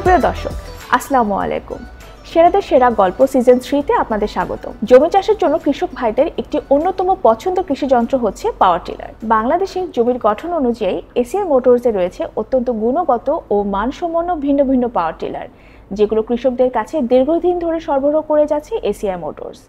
সুপ্রিয় দর্শক, আসসালামু আলাইকুম। সেরাদের সেরা গল্প সিজন 3-তে আপনাদের স্বাগত। জমি চাষের জন্য কৃষক ভাইদের একটি অন্যতম পছন্দ কৃষি যন্ত্র হচ্ছে পাওয়ার টিলার। বাংলাদেশের জমির গঠন অনুযায়ী এসিআই মোটরসে রয়েছে অত্যন্ত গুণগত ও মানসম্পন্ন ভিন্ন ভিন্ন পাওয়ার টিলার, যেগুলো কৃষকদের কাছে দীর্ঘদিন ধরে সরবরাহ করে যাচ্ছে এসিআই মোটরস।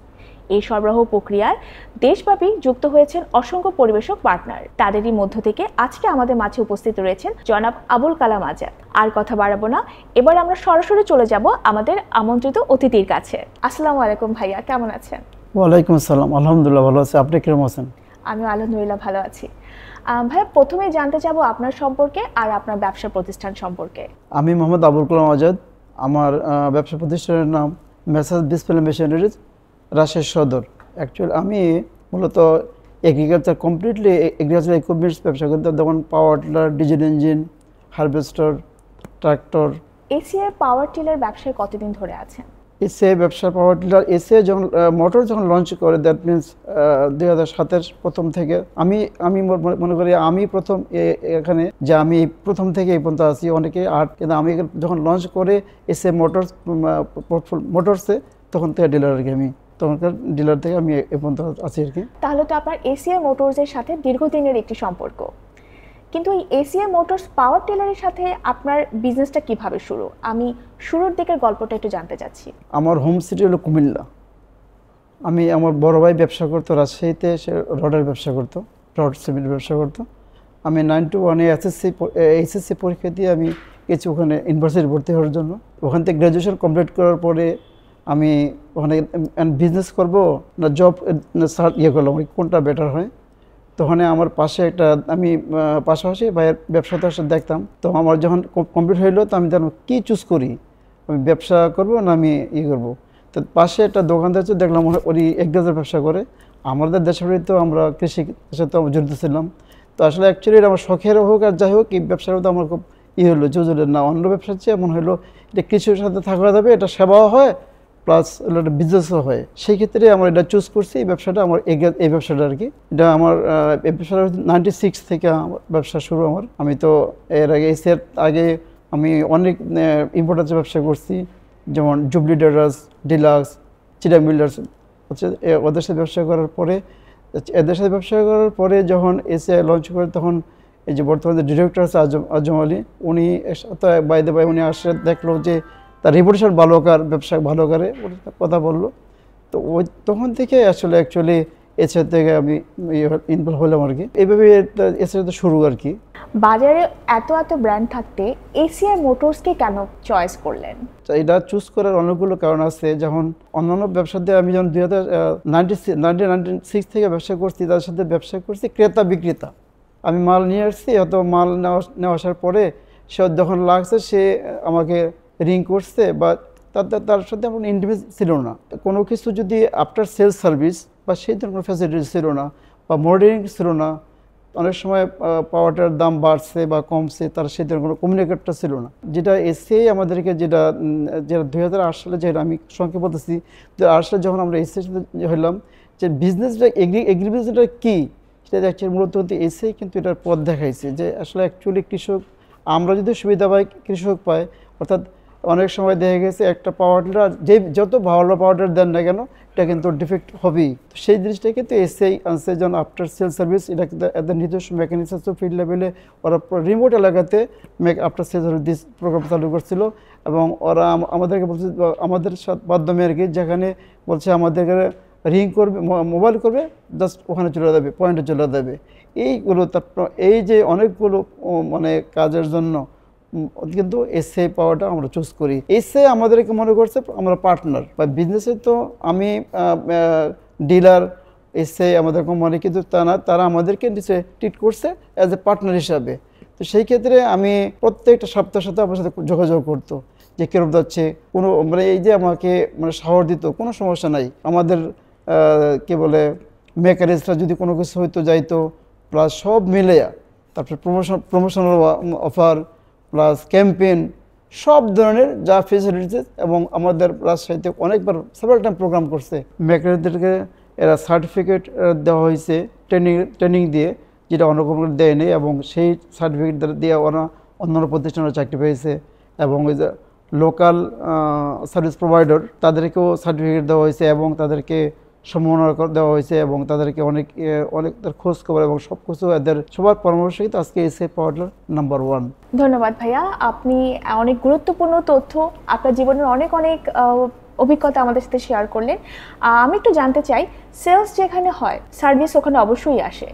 এই সরবরাহ প্রক্রিয়ায় দেশব্যাপী যুক্ত হয়েছেন অসংখ্য পরিবেশক পার্টনার। তাদেরই মধ্য থেকে আজকে আমাদের মাঝে উপস্থিত রয়েছেন জনাব আবুল কালাম আজাদ। আর কথা বাড়াবো না, এবার আমরা সরাসরি চলে যাব আমাদের আমন্ত্রিত অতিথির কাছে। আসসালামু আলাইকুম ভাইয়া, কেমন আছেন? ওয়ালাইকুম আসসালাম, আলহামদুলিল্লাহ ভালো আছি। আপনি কিরকম আছেন? আমি আলহামদুলিল্লাহ ভালো আছি। ভাইয়া, প্রথমেই জানতে চাবো আপনার সম্পর্কে আর আপনার ব্যবসা প্রতিষ্ঠান সম্পর্কে। আমি মোহাম্মদ আবুল কালাম আজাদ। আমার ব্যবসা প্রতিষ্ঠানের নাম মেসার্স ডিসপ্লে মেশিনারিজ, রাজশাহী সদর। অ্যাকচুয়ালি আমি মূলত এগ্রিকালচার কমপ্লিটলি এগ্রিকালচার ইকুইপমেন্টস ব্যবসা করতাম, যেমন power tiller, diesel engine, harvester, tractor. ACI power tiller ব্যবসায় কতদিন ধরে আছেন? এসিআই ব্যবসা পাওয়ার টিলার এসিআই যখন মোটর যখন লঞ্চ করে, দ্যাট মিনস 2007-এর প্রথম থেকে আমি মনে করি আমি প্রথম এখানে যে আমি প্রথম থেকে এই পর্যন্ত আছি। অনেকে কিন্তু আমি যখন লঞ্চ করে এসিআই মোটরসে তখন থেকে ডিলার আর কি, আমি তখনকার ডিলার থেকে আমি এ পর্যন্ত আছি আর কি। তাহলে তো আপনার এসিআই মোটরসের সাথে দীর্ঘদিনের একটি সম্পর্ক। কিন্তু এই এসিআই মোটরস পাওয়ার টিলারের সাথে আপনার বিজনেসটা কিভাবে শুরু? আমি শুরুর দিকের গল্পটা একটু জানতে চাচ্ছি। আমার হোম সিটি হলো কুমিল্লা। আমার বড় ভাই ব্যবসা করতো রাজশাহীতে, সে রডের ব্যবসা করতো, রড সিমেন্টের ব্যবসা করতো। আমি 91-এ এইচএসসি পরীক্ষা দিয়ে আমি গেছি ওখানে ইউনিভার্সিটি ভর্তি হওয়ার জন্য। ওখান থেকে গ্র্যাজুয়েশন কমপ্লিট করার পরে আমি ওখানে বিজনেস করব না জব করলাম, কোনটা বেটার হয়। তখন আমার পাশে আমি পাশাপাশি ভাইয়ের ব্যবসাটা দেখতাম। তো আমার যখন কমপ্লিট হইলো, তো আমি তখন কী চুজ করি, আমি ব্যবসা করব না আমি করব। তো পাশে একটা দোকানদার দেখলাম, ওই এগ্রিকালচার ব্যবসা করে। আমাদের দেশের তো আমরা কৃষির সাথে জড়িত ছিলাম। তো আসলে অ্যাকচুয়ালি এটা আমার শখের হোক আর যাই হোক, এই ব্যবসাটা তো আমার খুব হলো জুজুলের না, অন্য ব্যবসার চেয়ে এমন হলো এটা কৃষির সাথে থাকা যাবে, এটা সেবাও হয় প্লাস একটা বিজনেসও হয়। সেই ক্ষেত্রে আমার এটা চুজ করছি, এই ব্যবসাটা আমার এই ব্যবসাটা আর কি। এটা আমার এই ব্যবসাটা 96 থেকে ব্যবসা শুরু আমার। আমি তো এর আগে আমি অনেক ইম্পোর্টারের ব্যবসা করছি, যেমন জুবলি ডেরাস, ডিলাক্স, চিরা মিল্লার্স হচ্ছে। ওদের সাথে ব্যবসা করার পরে যখন এসিআই লঞ্চ করে, তখন এই যে বর্তমানে ডিরেক্টর আছে আজম আলী, উনি সাথে বাইদে ভাই উনি আসে, দেখলো যে তার রেপুটেশন ভালো, ব্যবসা ভালো করে, কথা বললো। তো তখন থেকে আসলে অ্যাকচুয়ালি এসিআই থেকে আমি ইনভলভ হলাম আর কি। এইভাবে এসিআই তো শুরু আর কি। বাজারে এত ব্র্যান্ড থাকতে এসিআই মোটরসকে কেন চয়েস করলেন? এটা চুজ করার অনেকগুলো কারণ আছে। যেমন অন্যান্য ব্যবসাতে আমি যখন 1996 থেকে ব্যবসা করছি, তাদের সাথে ব্যবসা করছি ক্রেতা বিক্রেতা। আমি মাল নিয়ে আসছি, হয়তো মাল নেওয়া আসার পরে সে যখন লাগছে সে আমাকে রিং করছে, বা তার সাথে আমার ইন্টিমেট ছিল না। কোনো কিছু যদি আফটার সেলস সার্ভিস বা সেই ধরনের কোনো ফ্যাসিলিটি ছিল না, বা মডেলিং ছিল না, অনেক সময় পাওয়ারটার দাম বাড়ছে বা কমছে, তার সেই ধরনের কোনো কমিউনিকেটরটা ছিল না। যেটা এসিআই আমাদেরকে যেটা 2008 সালে, যেটা আমি সংক্ষেপে বলতেছি, 2008 সালে যখন আমরা এসিআই হইলাম, যে বিজনেসটা এগ্রি বিজনেসটা কী, সেটা অ্যাকচুয়ালি মূলত এসিআই কিন্তু এটার পথ দেখাইছে যে আসলে অ্যাকচুয়ালি কৃষক, আমরা যদি সুবিধা পাই, কৃষক পায়। অর্থাৎ অনেক সময় দেখা গেছে একটা পাওয়ার টিলার যত ভালো পাওয়ার টিলার দেন না কেন, এটা কিন্তু ডিফেক্ট হবেই। তো সেই জিনিসটা কিন্তু এসিআই আনছে, যেমন আফটার সেল সার্ভিস, এটা কিন্তু এদের নিজস্ব মেকানিজম ফিল্ড লেভেলে ওরা রিমোট এলাকাতে আফটার সেল সার্ভিস প্রোগ্রাম চালু করছিল। এবং ওরা আমাদেরকে বলছে, আমাদের মাধ্যমে আর কি, যেখানে বলছে আমাদেরকে রিং করবে, মোবাইল করবে, জাস্ট ওখানে চলে যাবে, পয়েন্টে চলে যাবে। এইগুলো তারপর এই যে অনেকগুলো মানে কাজের জন্য কিন্তু এসিআই পাওয়াটা আমরা চুজ করি। এসিআই আমাদেরকে মনে করছে আমরা পার্টনার, বা বিজনেসে তো আমি ডিলার, এসিআই আমাদের কোম্পানি, কিন্তু তারা আমাদেরকে নিচে ট্রিট করছে অ্যাজ এ পার্টনার হিসাবে। তো সেই ক্ষেত্রে আমি প্রত্যেকটা সপ্তাহের সাথে আমার সাথে যোগাযোগ করতো যে কেরম যাচ্ছে, কোনো মানে এই যে আমাকে মানে সাহস দিত, কোনো সমস্যা নাই। আমাদের কি বলে মেকানিজটা যদি কোনো কিছু হয়তো যাইতো, প্লাস সব মিলে, তারপরে প্রমোশনাল অফার প্লাস ক্যাম্পেইন, সব ধরনের যা ফেসিলিটিস। এবং আমাদের রাজশাহীতে অনেকবার সেভারাল টাইম প্রোগ্রাম করছে। মেকানিকদেরকে এরা সার্টিফিকেট দেওয়া হয়েছে ট্রেনিং দিয়ে, যেটা অন্য কোম্পানি দেয়নি, এবং সেই সার্টিফিকেট দিয়ে ওরা অন্যান্য প্রতিষ্ঠানে চাকরি পেয়েছে। এবং ওই যে লোকাল সার্ভিস প্রোভাইডার তাদেরকেও সার্টিফিকেট দেওয়া হয়েছে এবং তাদেরকে সম্মাননা দেওয়া হয়েছে এবং তাদেরকে অনেক তার খোঁজ খবর এবং সব কিছু এদের সবার পরামর্শ কিন্তু আজকে এসএ পাওয়ার টিলার নাম্বার 1। ধন্যবাদ ভাইয়া, আপনি অনেক গুরুত্বপূর্ণ তথ্য, আপনার জীবনের অনেক অভিজ্ঞতা আমাদের সাথে শেয়ার করলেন। আমি একটু জানতে চাই, সেলস যেখানে হয় সার্ভিস ওখানে অবশ্যই আসে,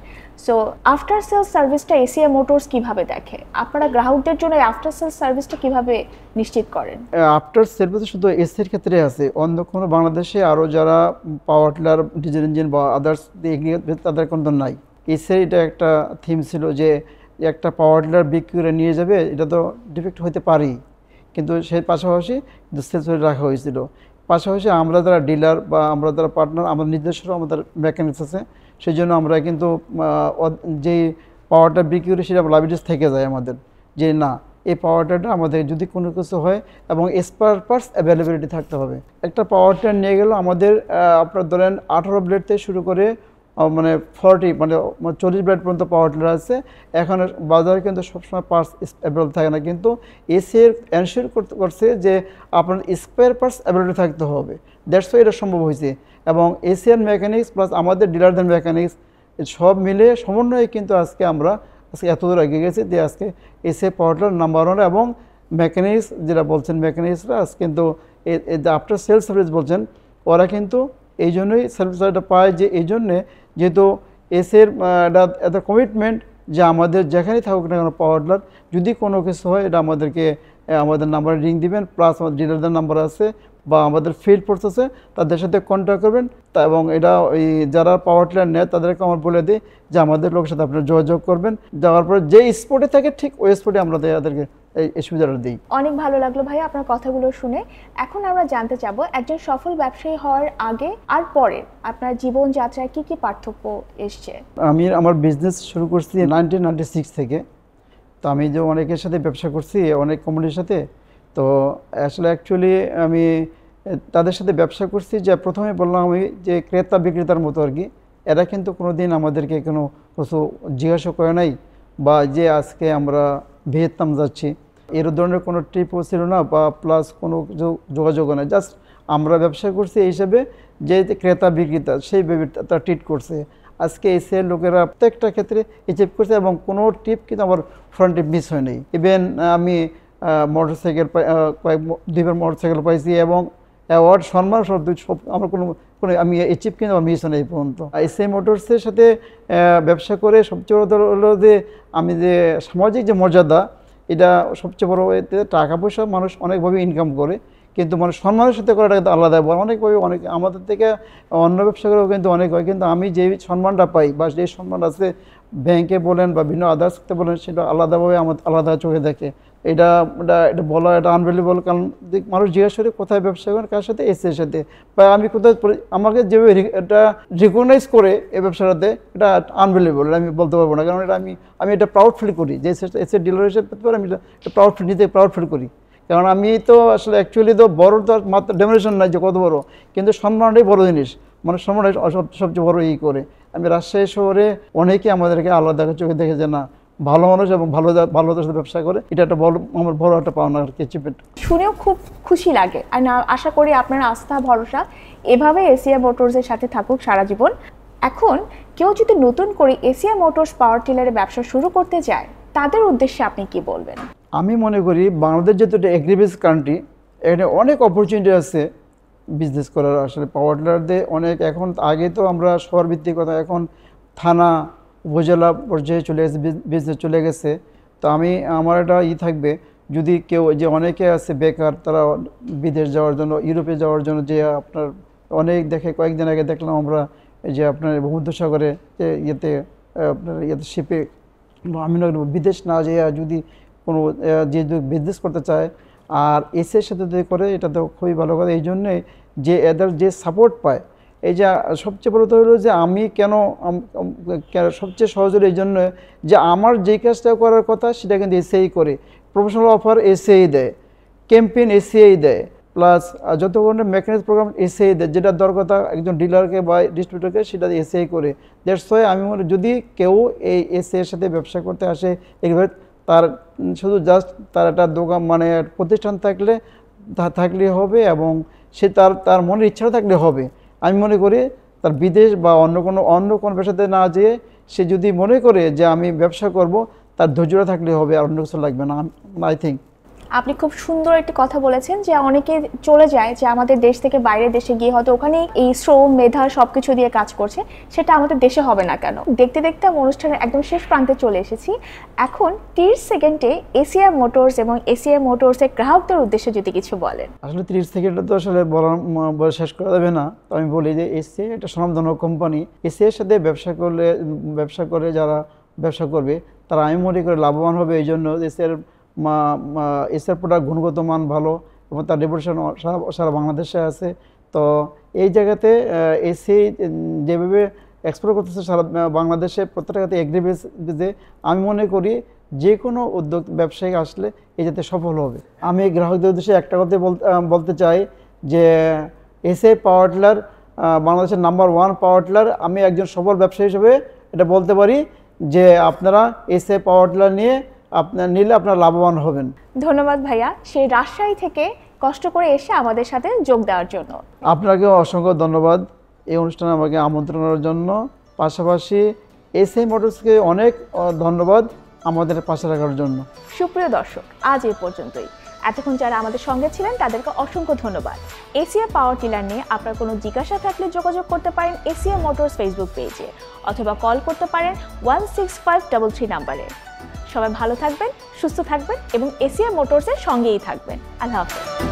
সো আফটার সেলস সার্ভিসটা এসিআই মোটরস কিভাবে দেখে? আপনারা গ্রাহকদের জন্য আফটার সেলস সার্ভিসটা কিভাবে নিশ্চিত করেন? আফটার সার্ভিস শুধু এসির ক্ষেত্রে আছে, অন্য কোনো বাংলাদেশে আরও যারা পাওয়ার টিলার, ডিজেল ইঞ্জিন বা আদার্স তাদের কিন্তু নাই। এসির এটা একটা থিম ছিল যে একটা পাওয়ার টিলার বিক্রি করে নিয়ে যাবে, এটা তো ডিফেক্ট হতে পারেই, কিন্তু সেই পাশাপাশি সেলস রাখা হয়েছিল। পাশাপাশি আমরা যারা ডিলার বা আমরা যারা পার্টনার, আমাদের নিজস্ব আমাদের মেকানিক্স আছে, সেই জন্য আমরা কিন্তু যেই পাওয়ারটা বিক্রি করি সেটা লাইবিলিটিস থেকে যায় আমাদের, যে না এই পাওয়ারটা আমাদের যদি কোনো কিছু হয় এবং স্পেয়ার পার্টস অ্যাভেলেবিলিটি থাকতে হবে। একটা পাওয়ারটা নিয়ে গেল আমাদের আপনার ধরেন 18 ব্লেড থেকে শুরু করে মানে 40 মানে 40 ব্লেড পর্যন্ত পাওয়ার টিলার আছে। এখন বাজারে কিন্তু সবসময় পার্টস অ্যাভেলেবল থাকে না, কিন্তু এসির এনশিওর করছে যে আপনার স্পেয়ার পার্টস অ্যাভেলেবল থাকতে হবে। দ্যাটস ওয়াই এটা সম্ভব হয়েছে। এবং এশিয়ান মেকানিক্স প্লাস আমাদের ডিলারদের মেকানিক্স সব মিলে সমন্বয়ে কিন্তু আজকে আমরা এত দূর এগিয়ে গেছি যে আজকে এসিআই পাওয়ার টিলার নাম্বার 1 এবং মেকানিক্স যেটা বলছেন মেকানিক্সরা আজকে কিন্তু আফটার সেলস সার্ভিস বলছেন, ওরা কিন্তু এই জন্যই সার্ভিসটা পায়, যে এই জন্যে যেহেতু এসের একটা কমিটমেন্ট যে আমাদের যেখানেই থাকুক না কেন পাওয়ার টিলার যদি কোনো কিছু হয় এটা আমাদেরকে আমাদের নাম্বারে রিং দিবেন, প্লাস আমাদের ডিলারদের নাম্বার আছে বা আমাদের ফিল্ড ফোর্স আছে, তাদের সাথে কন্ট্যাক্ট করবেন। তা এবং এটা ওই যারা পাওয়ার টিলার নেয় তাদেরকে আমার বলে দিই যে আমাদের লোকের সাথে আপনারা যোগাযোগ করবেন, যাওয়ার পরে যে স্পটে থাকে ঠিক ওই স্পটে আমরা তাদেরকে এই সুবিধাটা দিই। অনেক ভালো লাগলো ভাই আপনার কথাগুলো শুনে। এখন আমরা জানতে চাবো, একজন সফল ব্যবসায়ী হওয়ার আগে আর পরে আপনার জীবনযাত্রায় কি কি পার্থক্য এসছে? আমি আমার বিজনেস শুরু করছি 1996 থেকে। তো আমি যে অনেকের সাথে ব্যবসা করছি, অনেক কোম্পানির সাথে, তো আসলে অ্যাকচুয়ালি আমি তাদের সাথে ব্যবসা করছি যে প্রথমে বললাম আমি যে ক্রেতা বিক্রেতার মতো আর কি। এরা কিন্তু কোনো দিন আমাদেরকে কোনো কিছু জিজ্ঞাসা করে নাই বা যে আজকে আমরা ভিয়েতনাম যাচ্ছি এর ধরনের কোনো ট্রিপও ছিল না বা প্লাস কোনো যোগাযোগও নেই। জাস্ট আমরা ব্যবসা করছি এই হিসাবে যে ক্রেতা বিক্রেতা সেই তারা ট্রিট করছে। আজকে এসিআই লোকেরা প্রত্যেকটা ক্ষেত্রে অ্যাচিভ করছে এবং কোনো টিপ কিন্তু আমার ফ্রন্ট টিপ মিস হয়নি। ইভেন আমি মোটরসাইকেল দুইবার মোটরসাইকেল পাইছি এবং অ্যাওয়ার্ড সম্মান সব আমার কোনো আমি অ্যাচিভ কিন্তু আমার মিস হয় এই পর্যন্ত। এসিআই মোটরসের সাথে ব্যবসা করে সবচেয়ে বড় হলো যে আমি যে সামাজিক যে মর্যাদা, এটা সবচেয়ে বড়। এতে টাকা পয়সা মানুষ অনেকভাবে ইনকাম করে, কিন্তু মানে সম্মানের সাথে করাটা কিন্তু আলাদা। অনেকভাবে অনেক আমাদের থেকে অন্য ব্যবসা করেও কিন্তু অনেক হয়, কিন্তু আমি যে সম্মানটা পাই বা যে সম্মান আছে ব্যাংকে বলেন বা বিভিন্ন আদার্সতে বলেন সেটা আলাদাভাবে আমার আলাদা চোখে দেখে। এটা বলা এটা আনবিলিভেবল। কারণ মানুষ জিজ্ঞাসা করে কোথায় ব্যবসা করেন, কার সাথে, এসির সাথে, বা আমি কোথায় আমাকে যেভাবে এটা রিকগনাইজ করে এই ব্যবসাটাতে, এটা আনবিলিভেবল। আমি বলতে পারবো না, কারণ এটা আমি এটা প্রাউড ফিল করি যে এসির ডিলার হিসেবে আমি এটা প্রাউড ফিল করি। কারণ আমি তো আসলে অ্যাকচুয়ালি তো বড় তো মাত্র ডেমোনেশন নাই যে কত বড়, কিন্তু সম্মানটাই বড় জিনিস। মানে সম্মানটাই সবচেয়ে বড় করে। আমি রাজশাহী শহরে অনেকে আমাদেরকে আলাদা চোখে দেখে যে না ভালো মানুষ এবং ভালোদের সাথে ব্যবসা করে, এটা একটা আমার বড় একটা পাওনা আর কি, অ্যাচিভমেন্ট। শুনেও খুব খুশি লাগে, আর আশা করি আপনার আস্থা ভরসা এভাবে এসিআই মোটরসের সাথে থাকুক সারা জীবন। এখন কেউ যদি নতুন করে এসিআই মোটরস পাওয়ার টিলারের ব্যবসা শুরু করতে চায়, তাদের উদ্দেশ্যে আপনি কি বলবেন? আমি মনে করি বাংলাদেশ যেহেতু একটা এগ্রিবেস কান্ট্রি, এখানে অনেক অপরচুনিটি আছে বিজনেস করার। আসলে পাওয়ার টিলারদের অনেক, এখন আগে তো আমরা শহর ভিত্তিক কথা, এখন থানা উপজেলা পর্যায়ে চলে গেছে, বিজনেস চলে গেছে। তো আমার একটা থাকবে, যদি কেউ যে অনেকে আছে বেকার, তারা বিদেশ যাওয়ার জন্য, ইউরোপে যাওয়ার জন্য, যে আপনার অনেক দেখে, কয়েকদিন আগে দেখলাম আমরা যে আপনার ভূমধ্যসাগরে যে আপনার শিপে, আমি বিদেশ না যেয়ে যদি কোনো যে বিজনেস করতে চায় আর এসির সাথে যদি করে, এটা তো খুবই ভালো কথা। এই জন্যে যে এদের যে সাপোর্ট পায়, এই যে সবচেয়ে বড় তো হলো যে আমি কেন সবচেয়ে সহজ হলো এই জন্য যে আমার যেই কাজটা করার কথা সেটা কিন্তু এসিআই করে। প্রফেশনাল অফার এসিআই দেয়, ক্যাম্পেইন এসিআই দেয়, প্লাস যত ধরনের মেকানিক্স প্রোগ্রাম এসিআই দেয়, যেটা দরকার একজন ডিলারকে বা ডিস্ট্রিবিউটরকে সেটা এসিআই করে। দ্যাটস ওয়াই আমি মনে, যদি কেউ এই এসিআইয়ের সাথে ব্যবসা করতে আসে, এইভাবে তার শুধু জাস্ট তার একটা দোকান মানে প্রতিষ্ঠান থাকলে থাকলে হবে এবং সে তার মনের ইচ্ছা থাকলে হবে। আমি মনে করি তার বিদেশ বা অন্য কোনো পেশাতে না যেয়ে সে যদি মনে করে যে আমি ব্যবসা করব, তার ধৈর্যটা থাকলে হবে, আর অন্য কিছু লাগবে না। আই থিঙ্ক আপনি খুব সুন্দর একটি কথা বলেছেন যে অনেকে চলে যায় যে আমাদের দেশ থেকে বাইরের দেশে গিয়ে হয়তো ওখানে এই শ্রম মেধা সবকিছু দিয়ে কাজ করছে, সেটা আমাদের দেশে হবে না কেন। দেখতে দেখতে আমি অনুষ্ঠানের একদম শেষ প্রান্তে চলে এসেছি। এখন 30 সেকেন্ডে এসিআই মোটরস এবং এসিআই মোটরসের গ্রাহকদের উদ্দেশ্যে যদি কিছু বলেন। আসলে 30 সেকেন্ডে তো আসলে বলা শেষ করা যাবে না। তো আমি বলি যে এসিআই একটা স্বনামধন্য কোম্পানি। এসিআইয়ের সাথে ব্যবসা করে যারা ব্যবসা করবে তারা আমি মনে করি লাভবান হবে। এই জন্য এসিআই প্রোডাক্ট গুণগত মান ভালো এবং তার রেপুটেশন সারা বাংলাদেশে আছে। তো এই জায়গাতে এসিআই যেভাবে এক্সপ্লোর করতেছে সারা বাংলাদেশে প্রত্যেকটা জায়গাতে এগ্রিবেজে, আমি মনে করি যে কোনো উদ্যোগ ব্যবসায়ী আসলে এই যাতে সফল হবে। আমি গ্রাহকদের উদ্দেশ্যে একটা কথা বলতে চাই যে এসিআই পাওয়ার টিলার বাংলাদেশের নাম্বার 1 পাওয়ার টিলার। আমি একজন সফল ব্যবসায়ী হিসেবে এটা বলতে পারি যে আপনারা এসিআই পাওয়ার টিলার নিলে আপনারা লাভবান হবেন। ধন্যবাদ ভাইয়া, সেই রাজশাহী থেকে কষ্ট করে এসে আমাদের সাথে যোগ দেওয়ার জন্য। আপনাকে অসংখ্য ধন্যবাদ এই অনুষ্ঠানে আমাকে আমন্ত্রণের জন্য। পাশাপাশি এসিআই মোটরসকে অনেক ধন্যবাদ আমাদের পাশে রাখার জন্য। সুপ্রিয় দর্শক, আজ এই পর্যন্তই। এতক্ষণ যারা আমাদের সঙ্গে ছিলেন তাদেরকে অসংখ্য ধন্যবাদ। এসিআই পাওয়ার টিলার নিয়ে আপনার কোনো জিজ্ঞাসা থাকলে যোগাযোগ করতে পারেন এসিআই মোটরস ফেসবুক পেজে, অথবা কল করতে পারেন 16533 নাম্বারে। সবাই ভালো থাকবেন, সুস্থ থাকবেন এবং এসিআই মোটরসের সঙ্গেই থাকবেন। আল্লাহ হাফেজ।